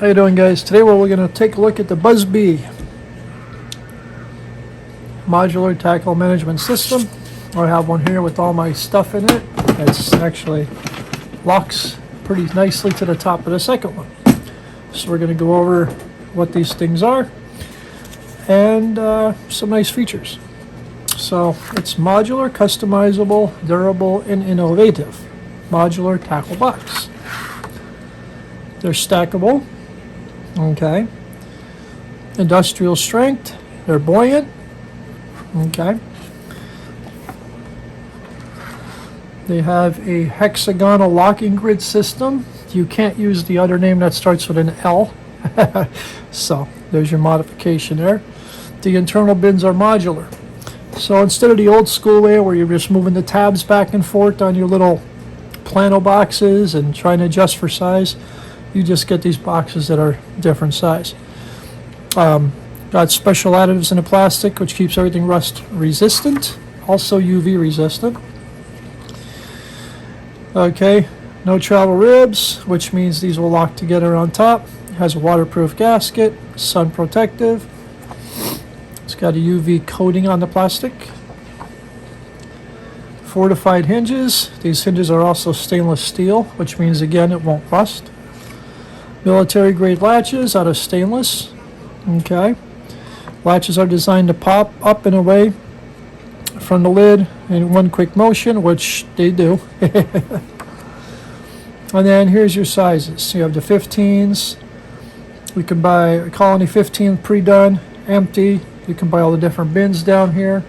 How you doing, guys? Today we're going to take a look at the BUZBE Modular Tackle Management System. I have one here with all my stuff in it. It's actually locks pretty nicely to the top of the second one. So we're going to go over what these things are and some nice features. So it's modular, customizable, durable, and innovative modular tackle box. They're stackable. Okay. Industrial strength. They're buoyant. Okay. They have a hexagonal locking grid system. You can't use the other name that starts with an L. So there's your modification there. The internal bins are modular. So instead of the old school way where you're just moving the tabs back and forth on your little plano boxes and trying to adjust for size, you just get these boxes that are different size. Got special additives in the plastic which keeps everything rust resistant, also UV resistant. Okay, no travel ribs, which means these will lock together on top. It has a waterproof gasket, sun protective. It's got a UV coating on the plastic. Fortified hinges. These hinges are also stainless steel, which means again it won't rust. Military grade latches out of stainless. Okay. Latches are designed to pop up and away from the lid in one quick motion, which they do. And then here's your sizes. You have the 15s. We can buy a Colony 15 pre-done, empty. You can buy all the different bins down here.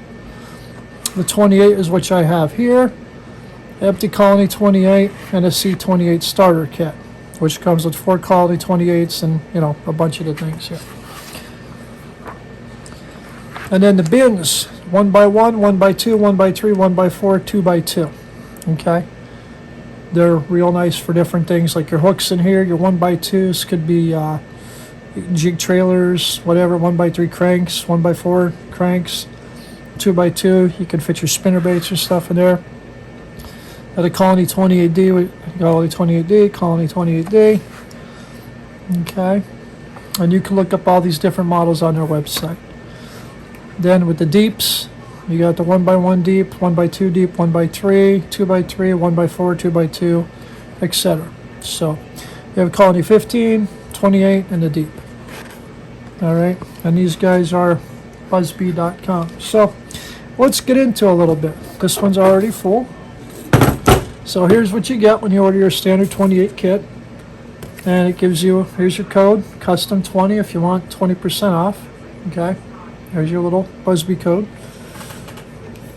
The 28 is which I have here. Empty Colony 28 and a C28 starter kit, which comes with 4 Colony 28s and, you know, a bunch of the things here. And then the bins, 1x1, 1x2, 1x3, 1x4, 2x2. Okay. They're real nice for different things, like your hooks in here. Your 1x2s could be jig trailers, whatever, 1x3 cranks, 1x4 cranks, 2x2. You can fit your spinner baits or stuff in there. Got a Colony 28D, Colony 28D, Colony 28D. Okay. And you can look up all these different models on their website. Then with the deeps, you got the 1x1 deep, 1x2 deep, 1x3, 2x3, 1x4, 2x2, etc. So you have Colony 15, 28, and the deep. All right, and these guys are BUZBE.com. So let's get into a little bit. This one's already full. So here's what you get when you order your standard 28 kit. And it gives you, here's your code, custom 20 if you want 20% off. Okay, there's your little BUZBE code.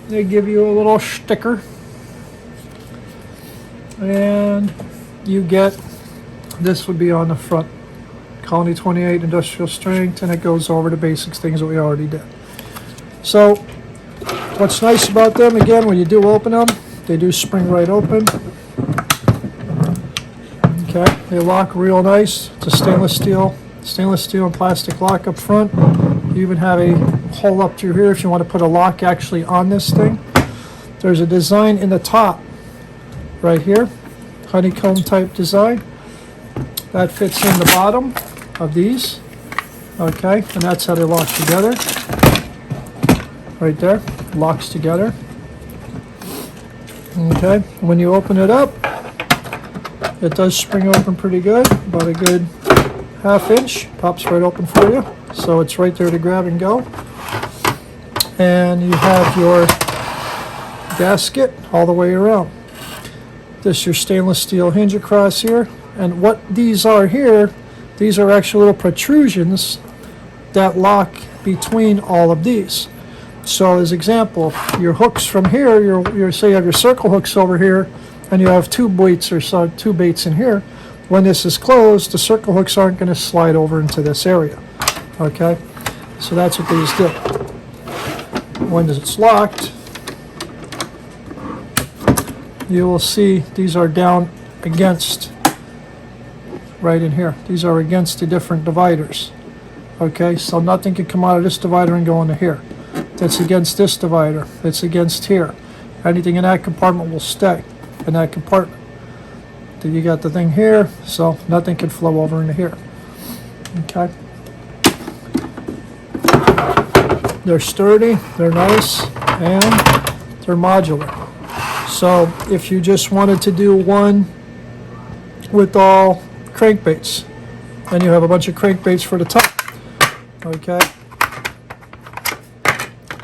They give you a little sticker. And you get, this would be on the front. Colony 28 industrial strength, and it goes over the basics things that we already did. So what's nice about them, again, when you do open them, they do spring right open. Okay, they lock real nice. It's a stainless steel and plastic lock up front. You even have a hole up through here if you want to put a lock actually on this thing. There's a design in the top right here, honeycomb type design. That fits in the bottom of these. Okay, and that's how they lock together. Right there, locks together. Okay, when you open it up, it does spring open pretty good, about a good ½ inch, pops right open for you. So it's right there to grab and go. And you have your gasket all the way around. This is your stainless steel hinge across here. And what these are here, these are actual little protrusions that lock between all of these. So as example, your hooks from here, your say you have your circle hooks over here, and you have 2 baits or so, 2 baits in here. When this is closed, the circle hooks aren't going to slide over into this area. Okay, so that's what these do. When it's locked, you will see these are down against, right in here. These are against the different dividers. Okay, so nothing can come out of this divider and go into here. That's against this divider. It's against here. Anything in that compartment will stay in that compartment. Then you got the thing here, so nothing can flow over into here. Okay. They're sturdy, they're nice, and they're modular. So if you just wanted to do one with all crankbaits, and you have a bunch of crankbaits for the top, okay,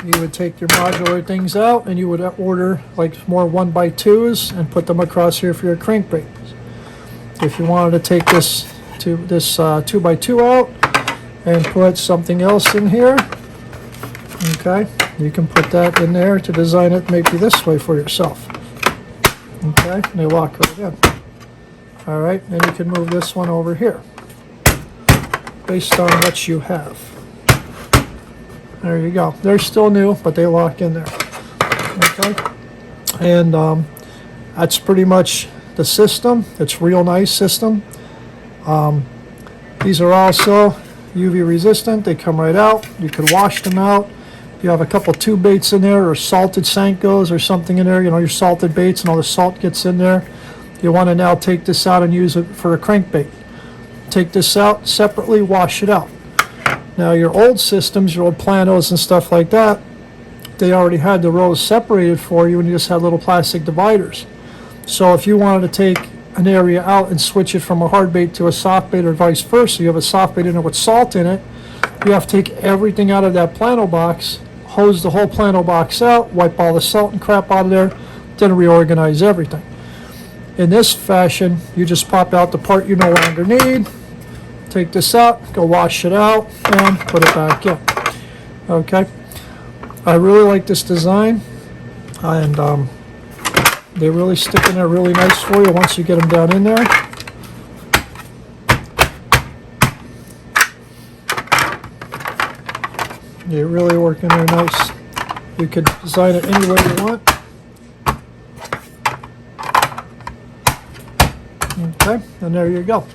you would take your modular things out and you would order like more 1x2s and put them across here for your crankbaits. If you wanted to take this 2x2 out and put something else in here, okay, you can put that in there to design it maybe this way for yourself. Okay, and they lock right in. All right, then you can move this one over here based on what you have. There you go. They're still new, but they lock in there. Okay, and that's pretty much the system. It's a real nice system. These are also UV resistant. They come right out. You can wash them out. You have a couple tube baits in there, or salted Senkos or something in there, you know, your salted baits and all the salt gets in there. You want to now take this out and use it for a crankbait. Take this out separately, wash it out. Now your old systems, your old planos and stuff like that, they already had the rows separated for you and you just had little plastic dividers. So if you wanted to take an area out and switch it from a hard bait to a soft bait or vice versa, you have a soft bait in it with salt in it, you have to take everything out of that plano box, hose the whole plano box out, wipe all the salt and crap out of there, then reorganize everything. In this fashion, you just pop out the part you no longer need, take this out, go wash it out, and put it back in. Okay, I really like this design, and they really stick in there really nice for you once you get them down in there. They really work in there nice. You can design it any way you want. Okay, and there you go.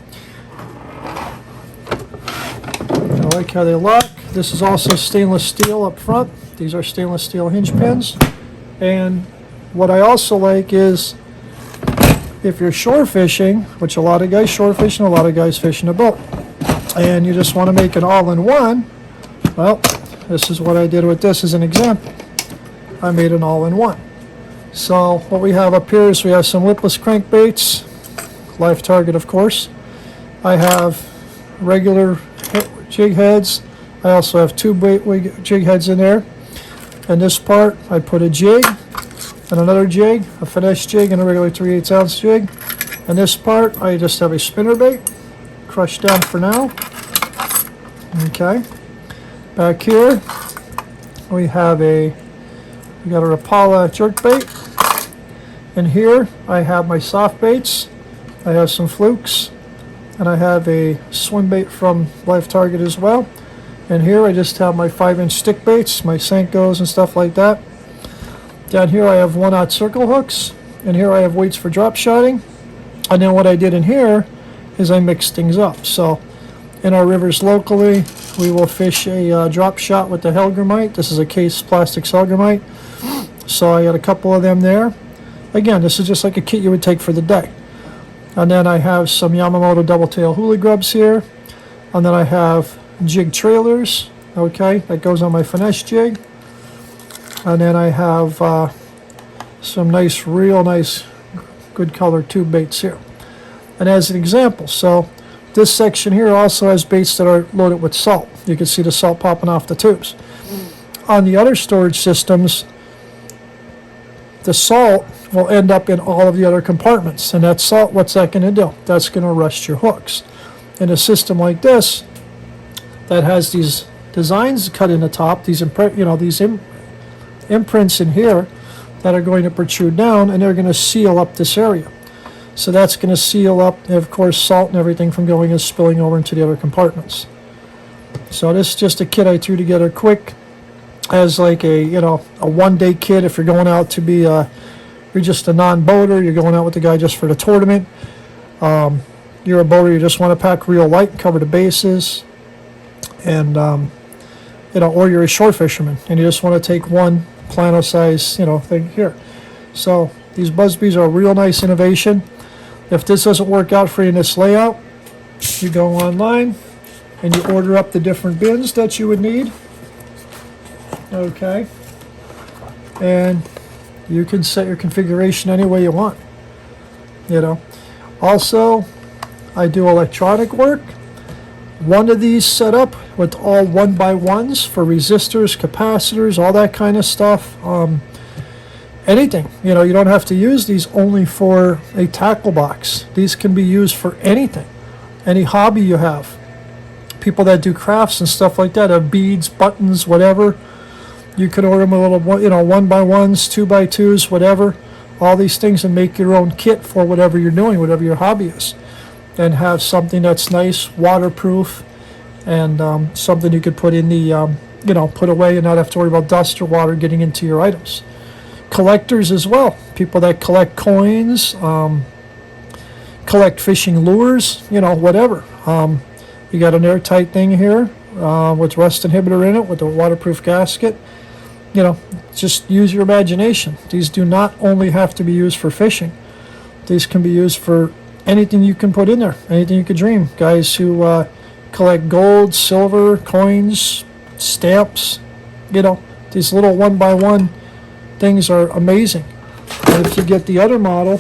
I like how they lock. This is also stainless steel up front. These are stainless steel hinge pins. And what I also like is, if you're shore fishing, which a lot of guys shore fishing, a lot of guys fishing a boat, and you just want to make an all-in-one, well, this is what I did with this as an example. I made an all-in-one. So what we have up here is we have some lipless crankbaits, live target of course. I have regular jig heads. I also have two jig heads in there. And this part I put a jig and another jig, a finesse jig and a regular 3/8 ounce jig. And this part I just have a spinnerbait crushed down for now. Okay. Back here we got a Rapala jerkbait. And here I have my soft baits. I have some flukes, and I have a swim bait from Live Target as well. And here I just have my 5-inch stick baits, my Senkos and stuff like that. Down here I have 1/0 circle hooks, and here I have weights for drop shotting. And then what I did in here is I mixed things up. So in our rivers locally, we will fish a drop shot with the Helgramite. This is a case plastics Helgramite. So I got a couple of them there. Again, this is just like a kit you would take for the day. And then I have some Yamamoto double tail hula grubs here. And then I have jig trailers, okay, that goes on my finesse jig. And then I have some nice, real nice, good color tube baits here. And as an example, so this section here also has baits that are loaded with salt. You can see the salt popping off the tubes. On the other storage systems, the salt will end up in all of the other compartments, and that salt, what's that going to do? That's going to rust your hooks. In a system like this that has these designs cut in the top, these imprints in here that are going to protrude down, and they're going to seal up this area. So that's going to seal up, of course, salt and everything from going and spilling over into the other compartments. So this is just a kit I threw together quick as like a one-day kit if you're going out to be you're just a non-boater, you're going out with the guy just for the tournament. You're a boater, you just want to pack real light, cover the bases, and or you're a shore fisherman and you just want to take one plano size thing here. So these BUZBEs are a real nice innovation. If this doesn't work out for you in this layout, you go online, and you order up the different bins that you would need. Okay, and you can set your configuration any way you want, you know. Also, I do electronic work. One of these set up with all 1x1s for resistors, capacitors, all that kind of stuff. Anything, you know, you don't have to use these only for a tackle box. These can be used for anything, any hobby you have. People that do crafts and stuff like that have beads, buttons, whatever. You can order them a little, you know, 1x1s, 2x2s, whatever. All these things, and make your own kit for whatever you're doing, whatever your hobby is. And have something that's nice, waterproof, and something you could put in the, you know, put away and not have to worry about dust or water getting into your items. Collectors as well. People that collect coins, collect fishing lures, you know, whatever. You got an airtight thing here with rust inhibitor in it with a waterproof gasket. You know, just use your imagination. These do not only have to be used for fishing. These can be used for anything you can put in there, anything you could dream. Guys who collect gold, silver, coins, stamps, you know, these little 1x1 things are amazing. And if you get the other model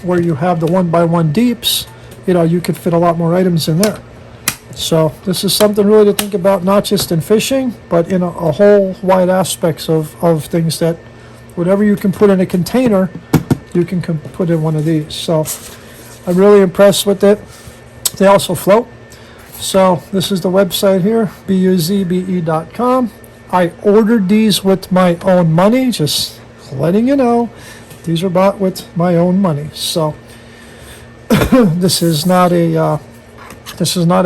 where you have the 1x1 deeps, you know, you could fit a lot more items in there. So this is something really to think about, not just in fishing, but in a whole wide aspects of things, that whatever you can put in a container, you can put in one of these. So I'm really impressed with it. They also float. So this is the website here, BUZBE.com. I ordered these with my own money, just letting you know. These are bought with my own money. So this is not a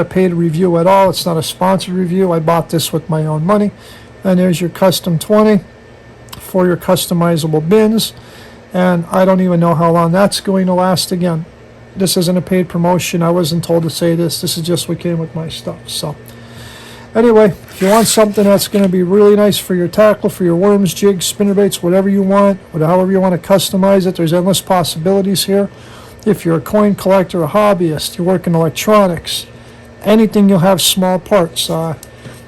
paid review at all. It's not a sponsored review. I bought this with my own money. And there's your custom 20 for your customizable bins. And I don't even know how long that's going to last. Again, this isn't a paid promotion. I wasn't told to say this. This is just what came with my stuff. So anyway, if you want something that's going to be really nice for your tackle, for your worms, jigs, spinnerbaits, whatever you want, however you want to customize it, there's endless possibilities here. If you're a coin collector, a hobbyist, you work in electronics, anything, you'll have small parts.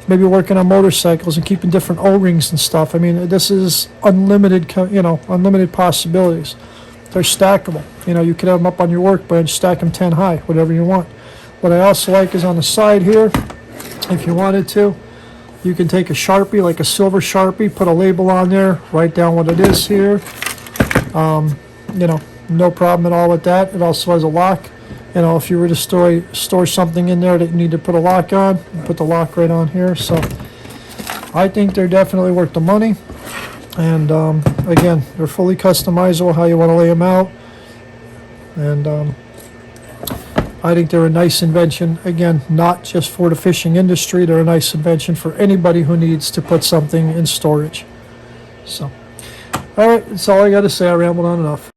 Maybe working on motorcycles and keeping different O-rings and stuff. I mean, this is unlimited, you know, unlimited possibilities. They're stackable. You know, you could have them up on your workbench, stack them 10 high, whatever you want. What I also like is on the side here, if you wanted to, you can take a Sharpie, like a silver Sharpie, put a label on there, write down what it is here. You know, no problem at all with that. It also has a lock. You know, if you were to store something in there that you need to put a lock on, you put the lock right on here. So I think they're definitely worth the money. And again, they're fully customizable how you want to lay them out. And I think they're a nice invention. Again, not just for the fishing industry. They're a nice invention for anybody who needs to put something in storage. So, all right, that's all I got to say. I rambled on enough.